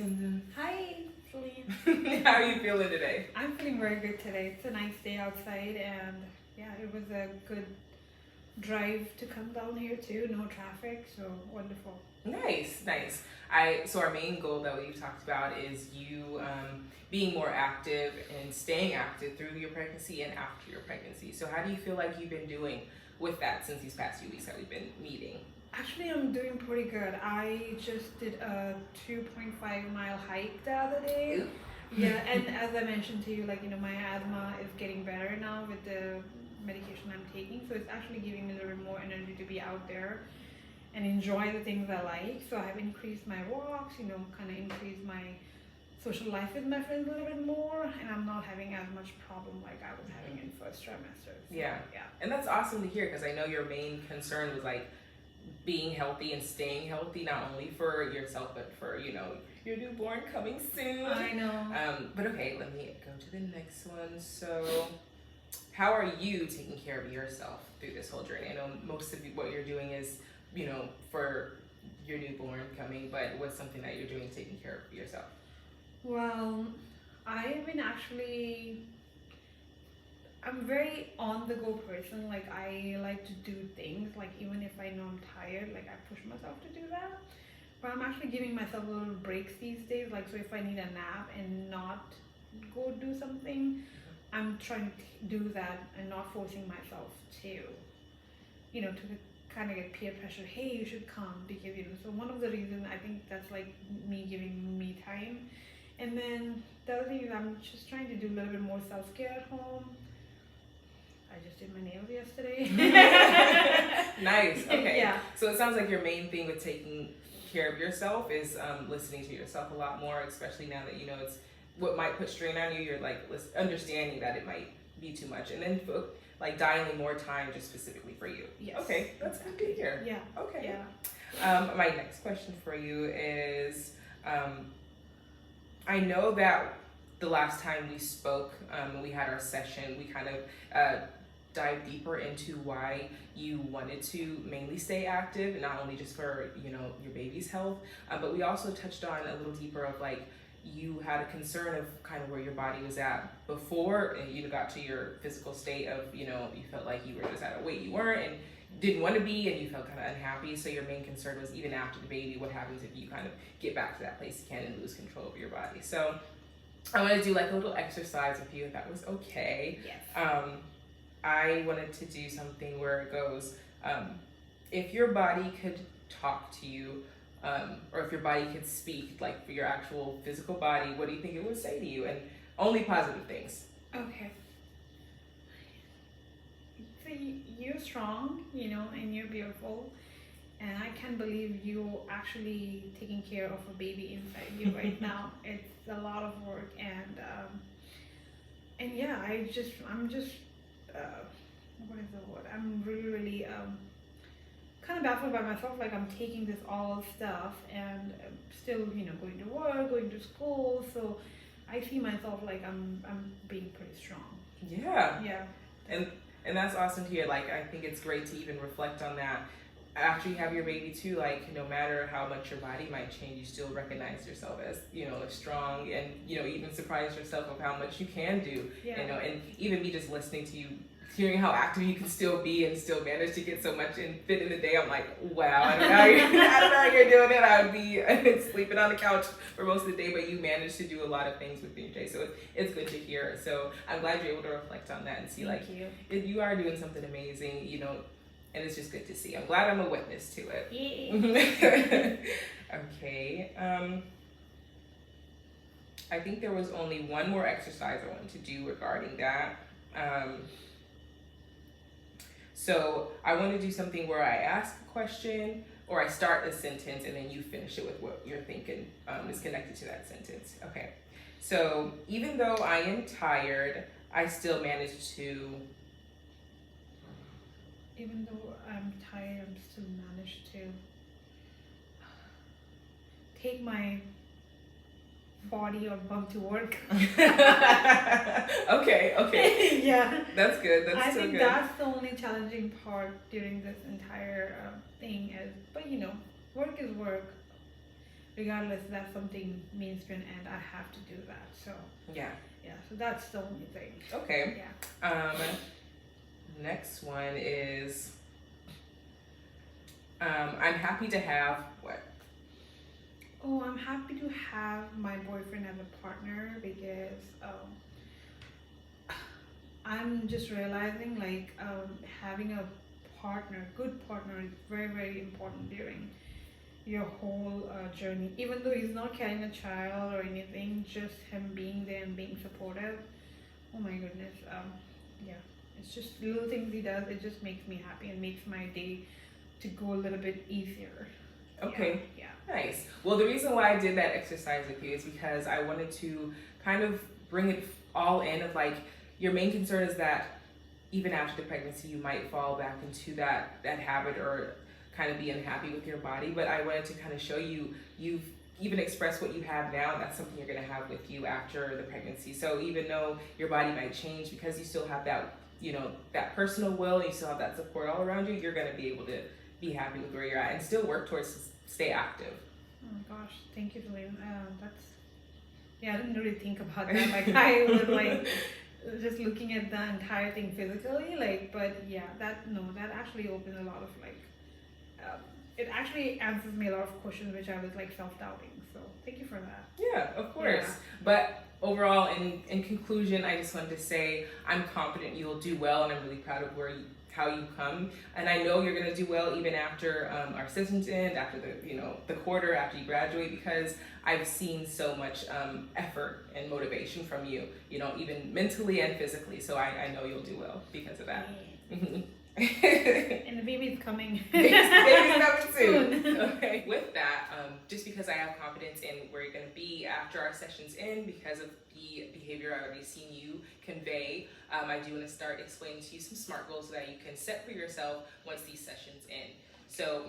Tenzin. Hi, Celine. How are you feeling today? I'm feeling very good today. It's a nice day outside, and yeah, it was a good drive to come down here too. No traffic, so wonderful. Nice. So our main goal that we've talked about is you being more active and staying active through your pregnancy and after your pregnancy. So how do you feel like you've been doing with that since these past few weeks that we've been meeting? Actually, I'm doing pretty good. I just did a 2.5-mile hike the other day. Ooh. Yeah, and as I mentioned to you, my asthma is getting better now with the medication I'm taking. So it's actually giving me a little bit more energy to be out there and enjoy the things I like. So I've increased my walks, kind of increased my social life with my friends a little bit more, and I'm not having as much problem like I was having in first trimester. So, Yeah. And that's awesome to hear, because I know your main concern was being healthy and staying healthy, not only for yourself but for your newborn coming soon. I know. But okay, let me go to the next one. So how are you taking care of yourself through this whole journey? I know most of what you're doing is for your newborn coming, but what's something that you're doing taking care of yourself? Well, I've been I'm very on the go person. I like to do things, even if I know I'm tired, I push myself to do that. But I'm actually giving myself a little breaks these days. So if I need a nap and not go do something, I'm trying to do that and not forcing myself to kind of get peer pressure. Hey, you should come, because so one of the reasons I think that's me giving me time. And then the other thing is I'm just trying to do a little bit more self-care at home. I just did my nails yesterday. Nice. Okay. Yeah. So it sounds like your main thing with taking care of yourself is listening to yourself a lot more, especially now that it's what might put strain on you. You're understanding that it might be too much, and then dialing more time just specifically for you. Yes. Okay, that's good to hear. Yeah. Okay. Yeah. My next question for you is, I know that the last time we spoke, when we had our session, we kind of dive deeper into why you wanted to mainly stay active, not only just for your baby's health, but we also touched on a little deeper of you had a concern of kind of where your body was at before you got to your physical state of you felt like you were just at a weight you weren't and didn't want to be, and you felt kind of unhappy. So your main concern was, even after the baby, what happens if you kind of get back to that place again and lose control of your body. So I want to do a little exercise with you, if that was okay. Yes. I wanted to do something where it goes, if your body could talk to you, or if your body could speak, for your actual physical body, what do you think it would say to you? And only positive things. Okay. So you're strong, and you're beautiful. And I can't believe you're actually taking care of a baby inside you right now. It's a lot of work, and yeah, I'm just what is the word? I'm really kind of baffled by myself. I'm taking this all stuff and still, going to work, going to school. So I see myself I'm being pretty strong. Yeah. Yeah. And that's awesome to hear. I think it's great to even reflect on that after you have your baby too. No matter how much your body might change, you still recognize yourself as strong, and even surprise yourself of how much you can do. Yeah. And even me just listening to you, hearing how active you can still be and still manage to get so much in fit in the day, I'm like, wow, I don't know how you're doing it. I would be sleeping on the couch for most of the day, but you manage to do a lot of things within your day. So it's good to hear. So I'm glad you're able to reflect on that and see you are doing something amazing, and it's just good to see. I'm glad I'm a witness to it. Yeah. Okay. I think there was only one more exercise I wanted to do regarding that. So I want to do something where I ask a question, or I start a sentence and then you finish it with what you're thinking is connected to that sentence. Okay. So even though I am tired, I still manage to. Even though I'm tired, I'm still managed to take my body or bum to work. Okay. Yeah. That's good. That's I so think good. that's the only challenging part during this entire thing but work is work. regardless that something means to an end, I have to do that. So Yeah. yeah, so that's the only thing. Okay. Yeah. Next one is I'm happy to have what? Oh, I'm happy to have my boyfriend as a partner because I'm just realizing like having a partner, good partner, is very very important during your whole journey. Even though he's not carrying a child or anything, just him being there and being supportive. Oh my goodness. Yeah, it's just little things he does. It just makes me happy and makes my day to go a little bit easier. Okay. Yeah. Nice. Well, the reason why I did that exercise with you is because I wanted to kind of bring it all in of like your main concern is that even after the pregnancy you might fall back into that habit or kind of be unhappy with your body, but I wanted to kind of show you you've even expressed what you have now, that's something you're going to have with you after the pregnancy. So even though your body might change, because you still have that, you know, that personal will and you still have that support all around you, you're going to be able to be happy with where you're at and still work towards stay active. Oh my gosh, thank you, Celine. That's yeah, I didn't really think about that. Like I was like just looking at the entire thing physically, like, but yeah, that actually opened a lot of like, it actually answers me a lot of questions which I was like self-doubting. So thank you for that. Yeah, of course. Yeah. But overall, in conclusion, I just wanted to say I'm confident you'll do well, and I'm really proud of how you've come. And I know you're gonna do well even after our sessions end, after the quarter, after you graduate, because I've seen so much effort and motivation from you, even mentally and physically. So I know you'll do well because of that. Yeah. And the baby's coming. Baby's coming soon. Okay. With that, just because I have confidence in where you're going to be after our sessions end, because of the behavior I've already seen you convey, I do want to start explaining to you some SMART goals so that you can set for yourself once these sessions end. So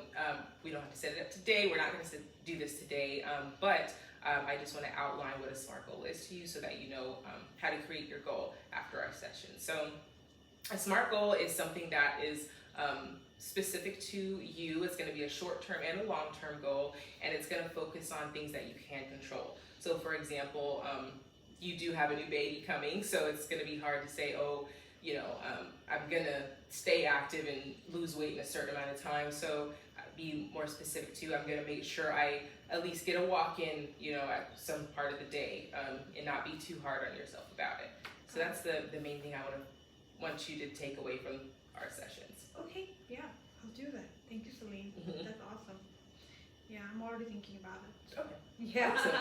we don't have to set it up today. We're not going to do this today, but I just want to outline what a SMART goal is to you so that you know how to create your goal after our session. So a SMART goal is something that is specific to you. It's going to be a short-term and a long-term goal, and it's going to focus on things that you can control. So for example, you do have a new baby coming, so it's going to be hard to say, I'm going to stay active and lose weight in a certain amount of time. So be more specific to, I'm going to make sure I at least get a walk in, at some part of the day, and not be too hard on yourself about it. So that's the main thing I want you to take away from our sessions. Okay, yeah, I'll do that. Thank you, Celine. That's awesome. Yeah, I'm already thinking about it. Okay. Yeah. Awesome.